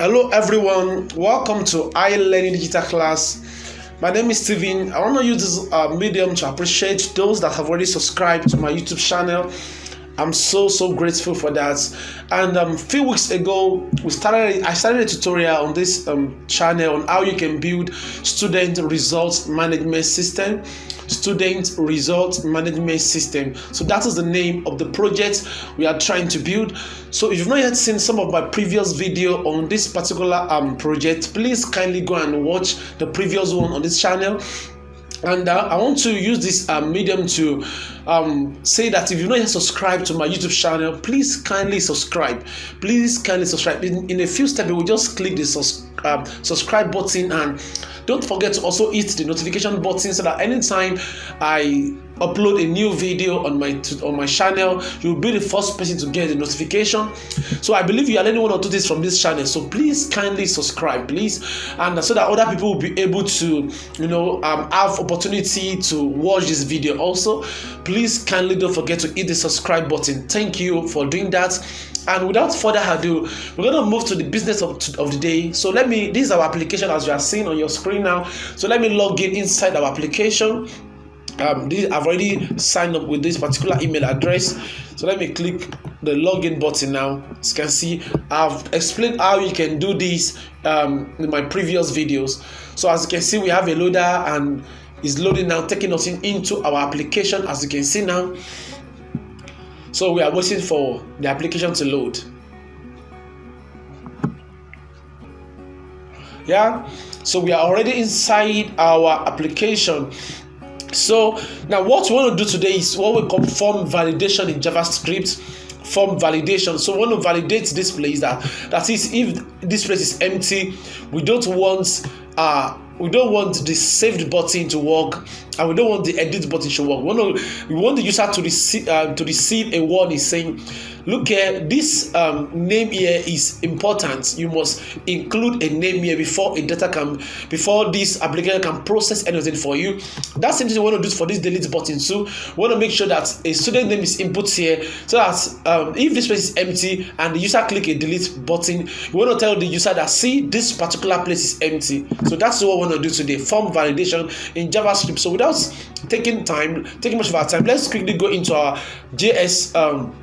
Hello everyone, welcome to iLearning Digital Class. My name is Steven. I want to use this medium to appreciate those that have already subscribed to my YouTube channel. I'm so grateful for that. And a few weeks ago, I started a tutorial on this channel on how you can build student results management system. Student Results Management System. So that is the name of the project we are trying to build. So if you've not yet seen some of my previous video on this particular project, please kindly go and watch the previous one on this channel. And I want to use this medium to say that if you've not yet subscribed to my YouTube channel, please kindly subscribe. Please kindly subscribe. In a few steps, we will just click the subscribe button, and don't forget to also hit the notification button so that anytime I upload a new video on my channel, you'll be the first person to get the notification. So I believe you are learning one or two things from this channel, so please kindly subscribe, please, and so that other people will be able to have opportunity to watch this video also. Please kindly don't forget to hit the subscribe button. Thank you for doing that. And without further ado, we're going to move to the business of the day. So this is our application as you are seeing on your screen now. So let me log in inside our application. I've already signed up with this particular email address. So let me click the login button now. As you can see, I've explained how you can do this in my previous videos. So as you can see, we have a loader and it's loading now, taking us into our application, as you can see now. So we are waiting for the application to load. Yeah, so we are already inside our application. So now what we want to do today is what we call form validation in JavaScript. Form validation. So we want to validate this place that is, if this place is empty, we don't want the saved button to work, and we don't want the edit button to work. We want the user to receive a warning saying, look here, this name here is important. You must include a name here before this application can process anything for you. That's something we want to do for this delete button too. We want to make sure that a student name is input here, so that if this place is empty and the user click a delete button, we want to tell the user that, see, this particular place is empty. So that's what we want to do today, form validation in JavaScript. So without taking much of our time, let's quickly go into our JavaScript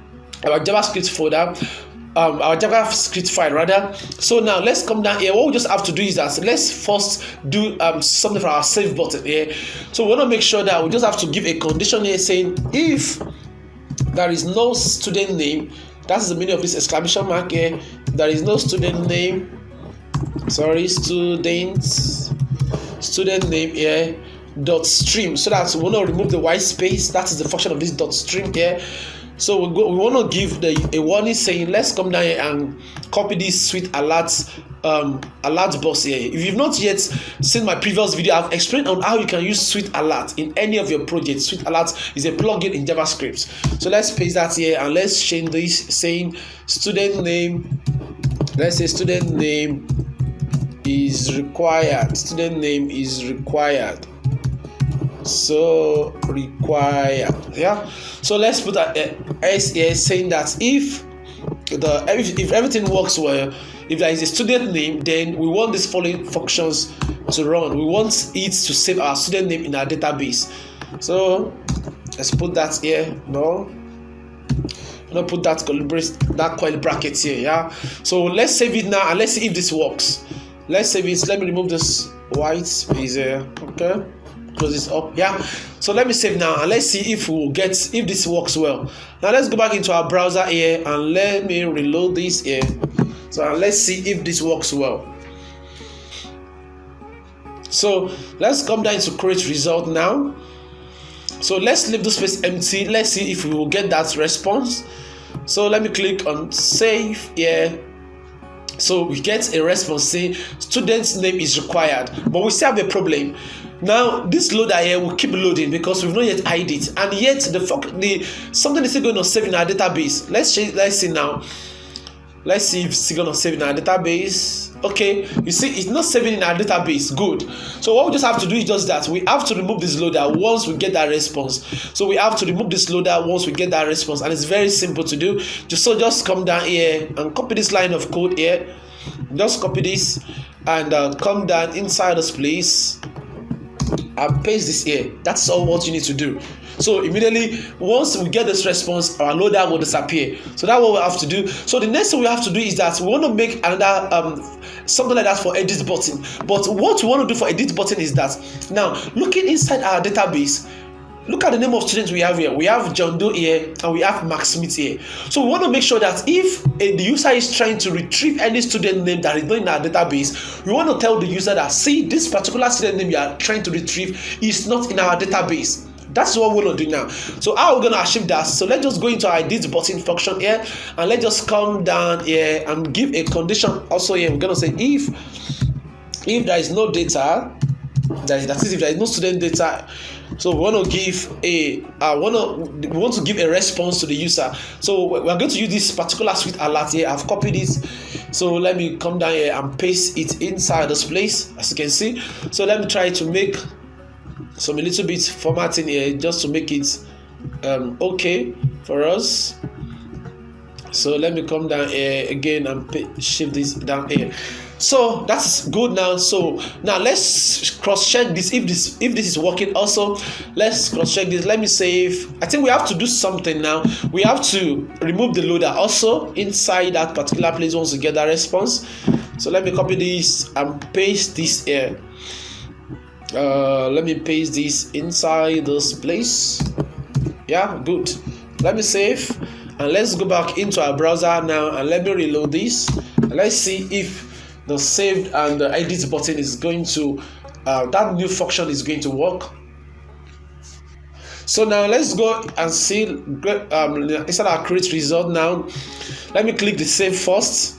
folder, our JavaScript file rather. So now let's come down here. What we just have to do is that let's first do something for our save button here. So we want to make sure that we just have to give a condition here saying, if there is no student name, that's the meaning of this exclamation mark here, there is no student name, student name here dot stream. So that we want to remove the white space. That is the function of this dot stream here. So we want to give a warning saying, let's come down here and copy this sweet alert box here. If you've not yet seen my previous video, I've explained on how you can use sweet alert in any of your projects. Sweet alert is a plugin in JavaScript. So let's paste that here and let's change this saying student name. Let's say student name is required. Student name is required. So required. Yeah. So let's put that S here saying that if everything works well, if there is a student name, then we want these following functions to run. We want it to save our student name in our database. So let's put that here. No. I'm gonna put that coil bracket here. Yeah. So let's save it now and let's see if this works. Let's save it. Let me remove this white space here. Okay. Close this up. Yeah. So let me save now and let's see if this works well. Now let's go back into our browser here and let me reload this here. So let's see if this works well. So let's come down to create result now. So let's leave this space empty. Let's see if we will get that response. So let me click on save here. So we get a response saying student's name is required, but we still have a problem. Now this loader here will keep loading because we've not yet hide it, and yet something is still going to save in our database. Let's see now. Let's see if it's still going to save in our database. Okay, you see it's not saving in our database. Good. So what we just have to do is just that we have to remove this loader once we get that response. So we have to remove this loader once we get that response, and it's very simple to do. Just come down here and copy this line of code here. just copy this and come down inside this place and paste this here. That's all what you need to do. So immediately once we get this response, our loader will disappear. So that's what we have to do. So the next thing we have to do is that we want to make another something like that for edit button. But what we want to do for edit button is that now looking inside our database, look at the name of students we have here. We have John Doe here and we have Max Smith here. So we want to make sure that if the user is trying to retrieve any student name that is not in our database, we want to tell the user that, see, this particular student name you are trying to retrieve is not in our database. That's what we're going to do now. So how are we going to achieve that? So let's just go into our edit button function here and let's just come down here and give a condition also here. We're going to say if there is no data, that is if there is no student data. So we want to give we want to give a response to the user. So we're going to use this particular suite alert here. I've copied this. So let me come down here and paste it inside this place, as you can see. So let me try to make some a little bit formatting here just to make it okay for us. So let me come down here again and shift this down here. So that's good now. So now let's cross check this if this is working also. Let's cross check this. Let me save. I think we have to do something now. We have to remove the loader also inside that particular place once we get that response. So let me copy this and paste this here. Let me paste this inside this place. Yeah, good. Let me save and let's go back into our browser now and let me reload this and let's see if the saved and the edit button is going to that new function is going to work. So now let's go and see inside our create result. Now let me click the save first.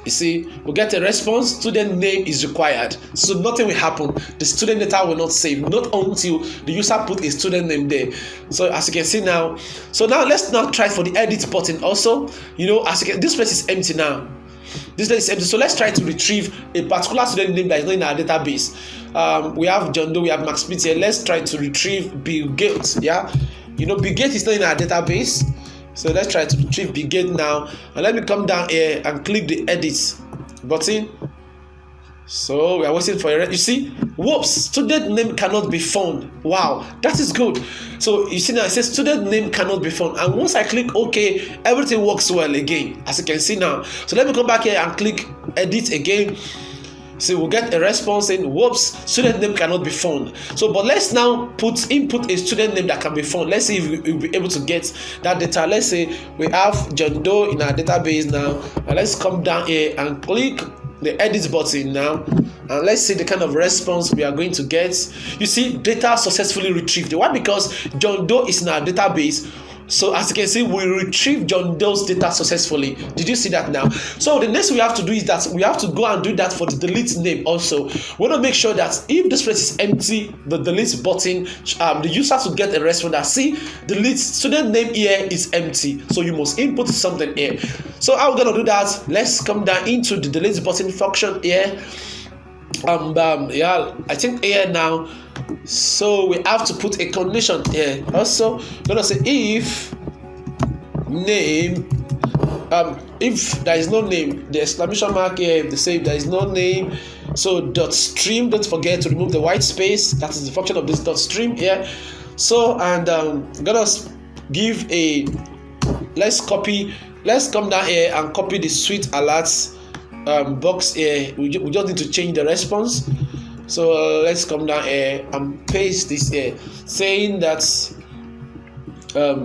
You see, we get a response. Student name is required, so nothing will happen. The student data will not save, not until the user put a student name there. So as you can see now, so now let's now try for the edit button also. You know, as you can, this place is empty now. This place is empty, so let's try to retrieve a particular student name that is not in our database. We have John Doe, we have Max Smith here. Let's try to retrieve Bill Gates. Yeah, you know, Bill Gates is not in our database. So let's try to retrieve Bill Gates now, and let me come down here and click the edit button. So we are waiting for a you see, whoops, student name cannot be found. Wow, that is good. So you see now it says student name cannot be found, and once I click OK, everything works well again, as you can see now. So let me come back here and click edit again. So we'll get a response saying, whoops, student name cannot be found. So but let's now input a student name that can be found. Let's see if we'll be able to get that data. Let's say we have John Doe in our database now, and let's come down here and click the edit button now, and let's see the kind of response we are going to get. You see, data successfully retrieved. Why? Because John Doe is in our database. So as you can see, we retrieve John Doe's data successfully. Did you see that now? So the next we have to do is that we have to go and do that for the delete name also. We want to make sure that if this place is empty, the delete button, the user should get a response that, see, delete student name here is empty. So you must input something here. So how we're going to do that? Let's come down into the delete button function here. Yeah, I think here now. So we have to put a condition here. Also, we're gonna say if name, if there is no name, the exclamation mark here, if they say there is no name, so dot stream. Don't forget to remove the white space. That is the function of this dot stream here. So and gonna give a let's come down here and copy the suite alerts box here. We just need to change the response. So let's come down here and paste this here, saying that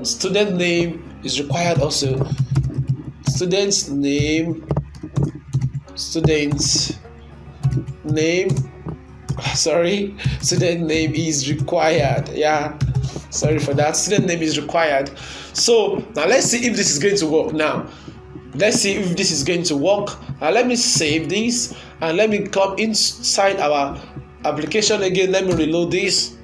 student name is required also. Student name is required. Yeah, sorry for that. Student name is required. So now let's see if this is going to work now. Let's see if this is going to work. Let me save this and let me come inside our application again. Let me reload this.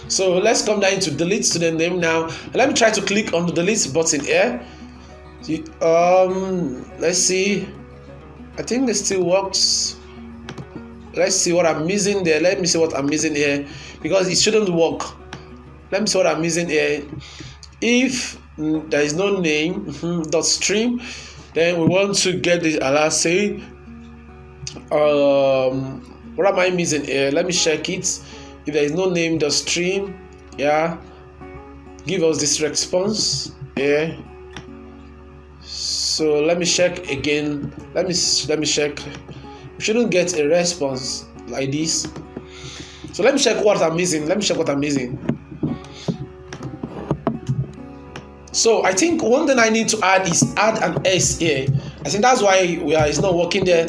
So let's come down to delete student name now. Let me try to click on the delete button here. Let's see. I think this still works. Let's see what I'm missing there. Let me see what I'm missing here, because it shouldn't work. Let me see what I'm missing here. If there is no name, dot stream. Then we want to get the alert say, what am I missing here? Let me check it. If there is no name, dot stream, yeah, give us this response. Yeah. So let me check again. Let me check. We shouldn't get a response like this. So let me check what I'm missing. So I think one thing I need to add is add an S here. I think that's why it's not working there.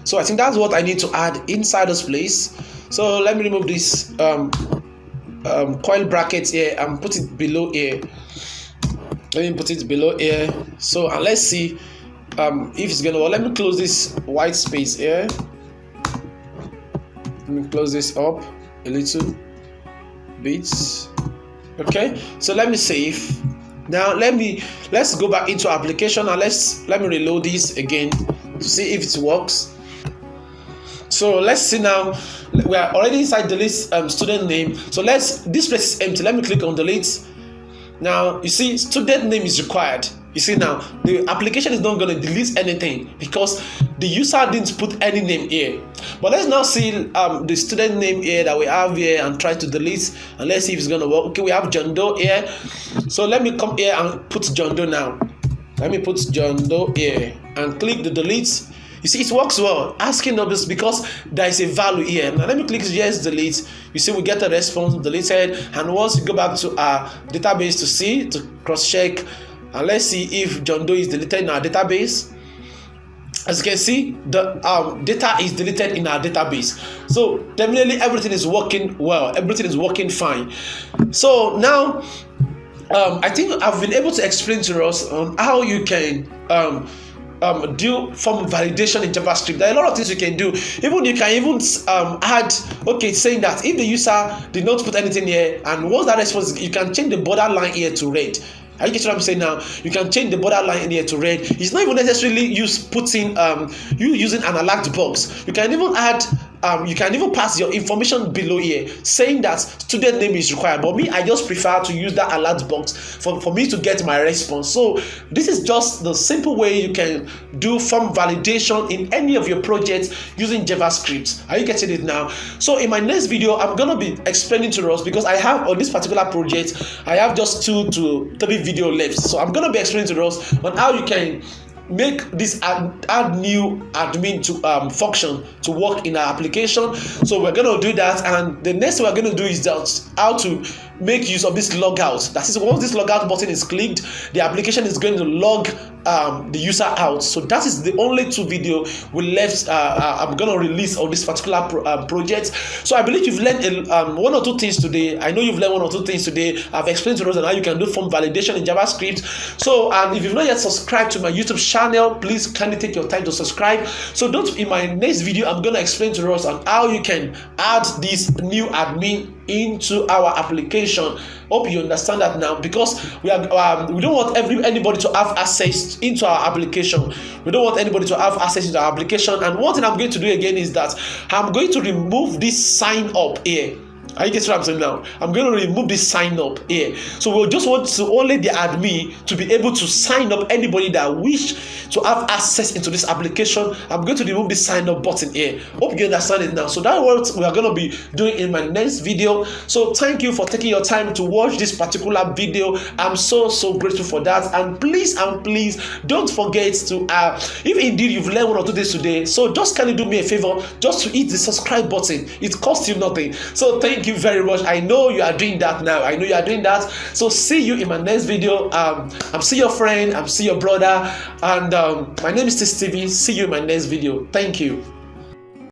So I think that's what I need to add inside this place. So let me remove this coil bracket here and put it below here. Let me put it below here. So and let's see if it's gonna work. Let me close this white space here. Let me close this up a little bit. Okay, so let me save. Now let's go back into application and let me reload this again to see if it works. So let's see now. We are already inside delete student name. So this place is empty. Let me click on delete. Now you see student name is required. You see now the application is not going to delete anything because the user didn't put any name here. But let's now see the student name here that we have here and try to delete, and let's see if it's going to work. Okay, we have John Doe here. So let me come here and put John Doe now. Let me put John Doe here and click the delete. You see, it works well. Asking us because there is a value here. Now let me click yes, delete. You see, we get a response deleted. And once you go back to our database to cross-check, and let's see if John Doe is deleted in our database. As you can see, the data is deleted in our database. So definitely everything is working well. Everything is working fine. So now, I think I've been able to explain to us on how you can do form validation in JavaScript. There are a lot of things you can do. You can even add, saying that if the user did not put anything here, and once that response, you can change the borderline here to red. Are you getting what I'm saying now? You can change the borderline here to red. It's not even necessarily using an alert box. You can even add you can even pass your information below here saying that student name is required, but me, I just prefer to use that alert box for me to get my response. So this is just the simple way you can do form validation in any of your projects using JavaScript. Are you getting it now? So in my next video, I'm gonna be explaining to us, because I have on this particular project, I have just 2 to 3 video left. So I'm gonna be explaining to us on how you can make this add new admin to function to work in our application. So we're going to do that, and the next thing we're going to do is just how to make use of this logout. That is, once this logout button is clicked, the application is going to log the user out. So that is the only 2 video we left. I'm going to release on this particular project. So I believe you've learned 1 or 2 things today. I know you've learned 1 or 2 things today. I've explained to us on how you can do form validation in JavaScript. So if you've not yet subscribed to my YouTube channel, please kindly take your time to subscribe. So in my next video, I'm going to explain to us on how you can add this new admin into our application. Hope you understand that now, because we don't want anybody to have access into our application. We don't want anybody to have access into our application. And one thing I'm going to do again is that I'm going to remove this sign up here. Are you getting what I'm saying now? I'm going to remove this sign up here. So we'll just want to only the admin to be able to sign up anybody that wish to have access into this application. I'm going to remove this sign up button here. Hope you understand it now. So that's what we are going to be doing in my next video. So thank you for taking your time to watch this particular video. I'm so grateful for that. And please don't forget to if indeed you've learned 1 or 2 things today, so just kindly do me a favor, just to hit the subscribe button. It costs you nothing. So thank you very much. I know you are doing that now. I know you are doing that. So see you in my next video. I'm see your friend, I'm see your brother, and my name is Steven. See you in my next video. Thank you.